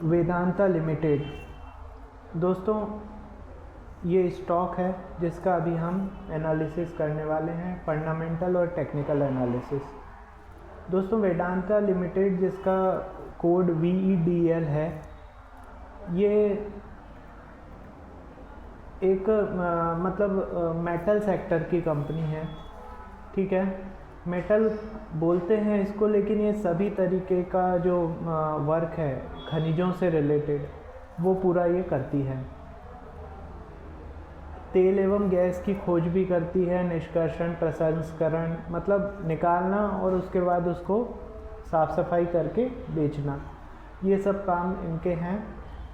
Vedanta limited. दोस्तों ये stock है जिसका अभी हम एनालिसिस करने वाले हैं, फंडामेंटल और टेक्निकल एनालिसिस। दोस्तों मेदांता लिमिटेड जिसका कोड VEDL है, ये एक मेटल सेक्टर की कंपनी है। ठीक है, मेटल बोलते हैं इसको, लेकिन ये सभी तरीके का जो वर्क है खनिजों से रिलेटेड वो पूरा ये करती है। तेल एवं गैस की खोज भी करती है, निष्कर्षण, प्रसंस्करण मतलब निकालना और उसके बाद उसको साफ सफाई करके बेचना, ये सब काम इनके हैं।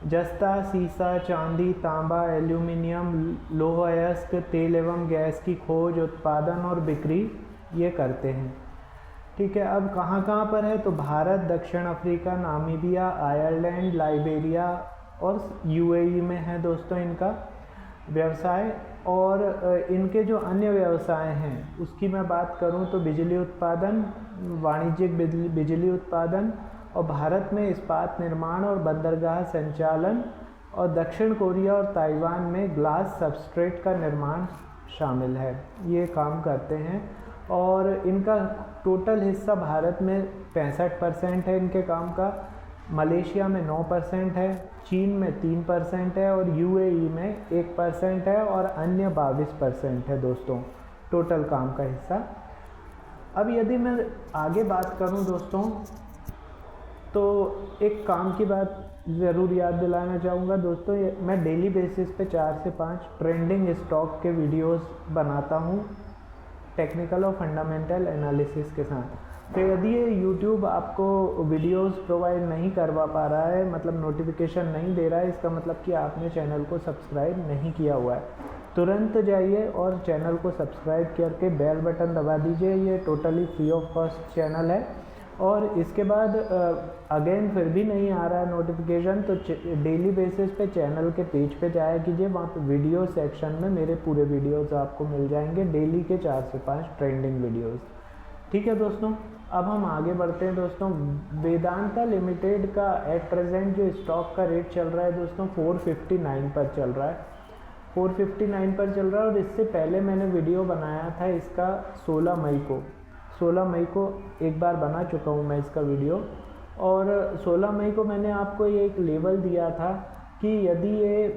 जस्ता, सीसा, चांदी, तांबा, एल्यूमिनियम, लोह अयस्क, तेल एवं गैस की खोज, उत्पादन और बिक्री ये करते हैं। ठीक है, अब कहाँ कहाँ पर है तो भारत, दक्षिण अफ्रीका, नामीबिया, आयरलैंड, लाइबेरिया और UAE में है दोस्तों इनका व्यवसाय। और इनके जो अन्य व्यवसाय हैं उसकी मैं बात करूं तो बिजली उत्पादन, वाणिज्यिक बिजली उत्पादन, और भारत में इस्पात निर्माण और बंदरगाह संचालन, और दक्षिण कोरिया और ताइवान में ग्लास सबस्ट्रेट का निर्माण शामिल है, ये काम करते हैं। और इनका टोटल हिस्सा भारत में 65% है इनके काम का, मलेशिया में 9% है, चीन में 3% है और UAE में 1% है और अन्य 22% है दोस्तों टोटल काम का हिस्सा। अब यदि मैं आगे बात करूं दोस्तों तो एक काम की बात ज़रूर याद दिलाना चाहूँगा दोस्तों, मैं डेली बेसिस पे 4 से 5 ट्रेंडिंग स्टॉक के वीडियोस बनाता हूँ टेक्निकल और फंडामेंटल एनालिसिस के साथ। तो यदि ये YouTube आपको वीडियोस प्रोवाइड नहीं करवा पा रहा है, मतलब नोटिफिकेशन नहीं दे रहा है, इसका मतलब कि आपने चैनल को सब्सक्राइब नहीं किया हुआ है। तुरंत जाइए और चैनल को सब्सक्राइब करके बेल बटन दबा दीजिए, ये totally free of cost channel है। और इसके बाद अगेन फिर भी नहीं आ रहा है नोटिफिकेशन तो डेली बेसिस पे चैनल के पेज पे जाया कीजिए, वहाँ पे वीडियो सेक्शन में मेरे पूरे वीडियोस आपको मिल जाएंगे, डेली के 4 से 5 ट्रेंडिंग वीडियोस। ठीक है दोस्तों, अब हम आगे बढ़ते हैं दोस्तों। वेदांता लिमिटेड का एट प्रेजेंट जो स्टॉक का रेट चल रहा है दोस्तों 459 पर चल रहा है, 459 पर चल रहा है। और इससे पहले मैंने वीडियो बनाया था इसका 16 मई को एक बार बना चुका हूँ मैं इसका वीडियो। और 16 मई को मैंने आपको ये एक लेवल दिया था कि यदि ये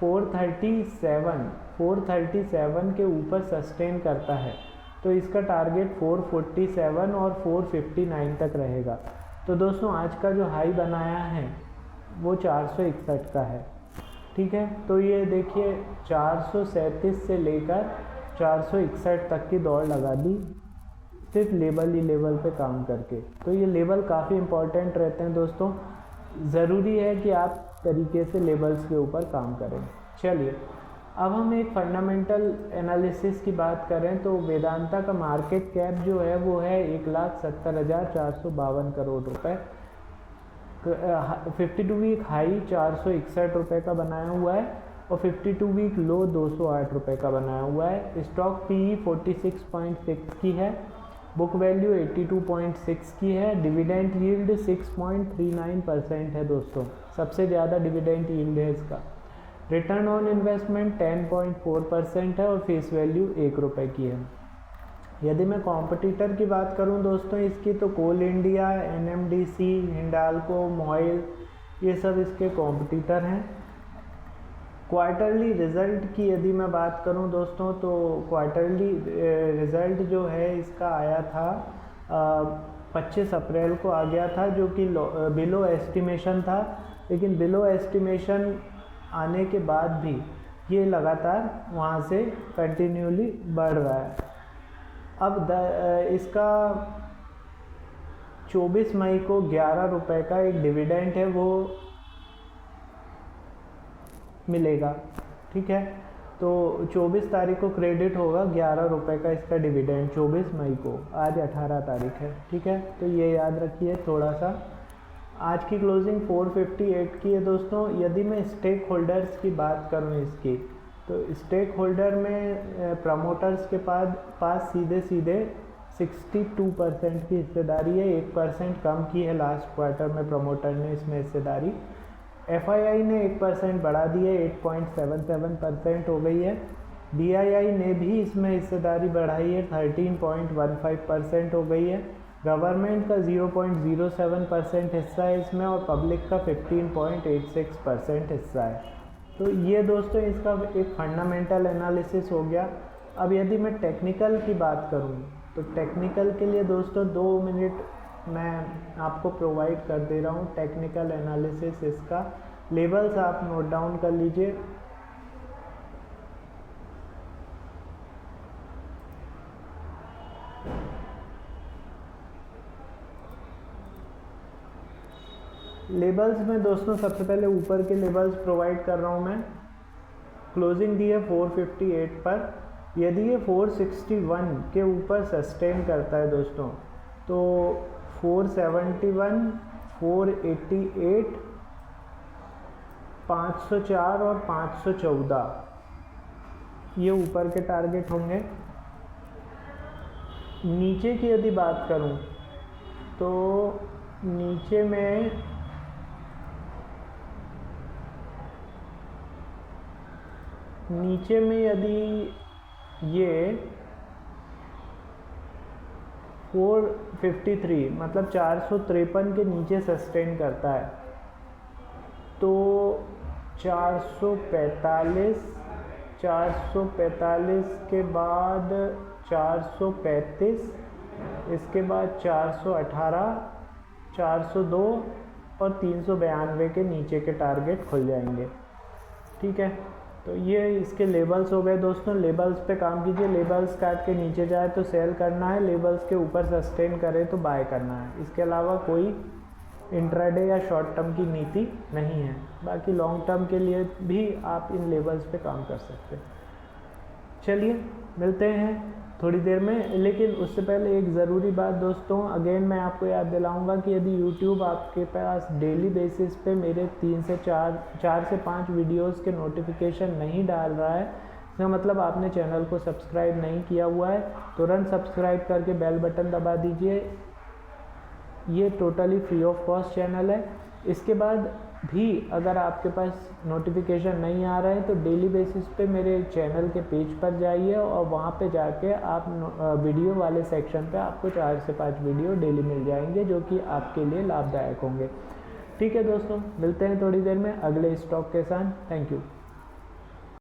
437 के ऊपर सस्टेन करता है तो इसका टारगेट 447 और 459 तक रहेगा। तो दोस्तों आज का जो हाई बनाया है वो 461 का है। ठीक है, तो ये देखिए 437 से लेकर 461 तक की दौड़ लगा दी सिर्फ लेवल पे काम करके। तो ये लेवल काफ़ी इम्पॉर्टेंट रहते हैं दोस्तों, ज़रूरी है कि आप तरीके से लेवल्स के ऊपर काम करें। चलिए अब हम एक फंडामेंटल एनालिसिस की बात करें तो वेदांता का मार्केट कैप जो है वो है 1,70,452 करोड़ रुपए। 52 वीक हाई 461 रुपये का बनाया हुआ है और 52 वीक लो 208 रुपये का बनाया हुआ है। स्टॉक PE 46.6 की है, बुक वैल्यू 82.6 की है, डिविडेंड यील्ड 6.39% है दोस्तों, सबसे ज़्यादा डिविडेंड यील्ड है इसका। रिटर्न ऑन इन्वेस्टमेंट 10.4% है और फेस वैल्यू 1 रुपये की है। यदि मैं कॉम्पिटिटर की बात करूं दोस्तों इसकी तो कोल इंडिया, NMDC, हिंडाल्को, मॉइल ये सब इसके कॉम्पिटिटर हैं। क्वार्टरली रिज़ल्ट की यदि मैं बात करूं दोस्तों तो क्वार्टरली रिज़ल्ट जो है इसका आया था 25 अप्रैल को आ गया था, जो कि बिलो एस्टिमेशन था। लेकिन बिलो एस्टिमेशन आने के बाद भी ये लगातार वहाँ से कंटिन्यूली बढ़ रहा है। अब इसका 24 मई को 11 रुपये का एक डिविडेंड है वो मिलेगा। ठीक है, तो 24 तारीख को क्रेडिट होगा 11 रुपये का इसका डिविडेंड 24 मई को, आज 18 तारीख है। ठीक है, तो ये याद रखिए थोड़ा सा। आज की क्लोजिंग 458 की है दोस्तों। यदि मैं स्टेक होल्डर्स की बात करूं इसकी तो स्टेक होल्डर में प्रमोटर्स के पास सीधे 62% की हिस्सेदारी है, 1% कम की है लास्ट क्वार्टर में प्रमोटर ने इसमें हिस्सेदारी। FII ने 1% बढ़ा दी है, 8.77% हो गई है। DII ने भी इसमें हिस्सेदारी बढ़ाई है, 13.15% हो गई है। गवर्नमेंट का 0.07% हिस्सा है इसमें और पब्लिक का 15.86% हिस्सा है। तो ये दोस्तों इसका एक फंडामेंटल एनालिसिस हो गया। अब यदि मैं टेक्निकल की बात करूँ तो टेक्निकल के लिए दोस्तों 2 मिनट मैं आपको प्रोवाइड कर दे रहा हूँ टेक्निकल एनालिसिस इसका। लेवल्स आप नोट डाउन कर लीजिए। लेबल्स में दोस्तों सबसे पहले ऊपर के लेबल्स प्रोवाइड कर रहा हूँ मैं। क्लोजिंग दी है 458 पर। यदि ये 461 के ऊपर सस्टेन करता है दोस्तों तो 471, 488, 504 और 514 ये ऊपर के टारगेट होंगे। नीचे की यदि बात करूं तो नीचे में यदि ये 453 मतलब 453 के नीचे सस्टेन करता है तो 445 के बाद 435, इसके बाद 418, 402 और 392 के नीचे के टारगेट खुल जाएंगे। ठीक है, तो ये इसके लेबल्स हो गए दोस्तों। लेबल्स पे काम कीजिए। लेबल्स काट के नीचे जाए तो सेल करना है, लेबल्स के ऊपर सस्टेन करे तो बाय करना है। इसके अलावा कोई इंट्राडे या शॉर्ट टर्म की नीति नहीं है। बाकी लॉन्ग टर्म के लिए भी आप इन लेबल्स पे काम कर सकते हैं। चलिए मिलते हैं थोड़ी देर में, लेकिन उससे पहले एक ज़रूरी बात दोस्तों, अगेन मैं आपको याद दिलाऊंगा कि यदि YouTube आपके पास डेली बेसिस पे मेरे 3 से 4 से 5 वीडियोस के नोटिफिकेशन नहीं डाल रहा है, इसका मतलब आपने चैनल को सब्सक्राइब नहीं किया हुआ है। तुरंत सब्सक्राइब करके बेल बटन दबा दीजिए। ये totally free of cost channel है। इसके बाद भी अगर आपके पास नोटिफिकेशन नहीं आ रहा है तो डेली बेसिस पे मेरे चैनल के पेज पर जाइए और वहाँ पे जाके आप वीडियो वाले सेक्शन पे आपको 4 से 5 वीडियो डेली मिल जाएंगे जो कि आपके लिए लाभदायक होंगे। ठीक है दोस्तों, मिलते हैं थोड़ी देर में अगले स्टॉक के साथ। Thank you.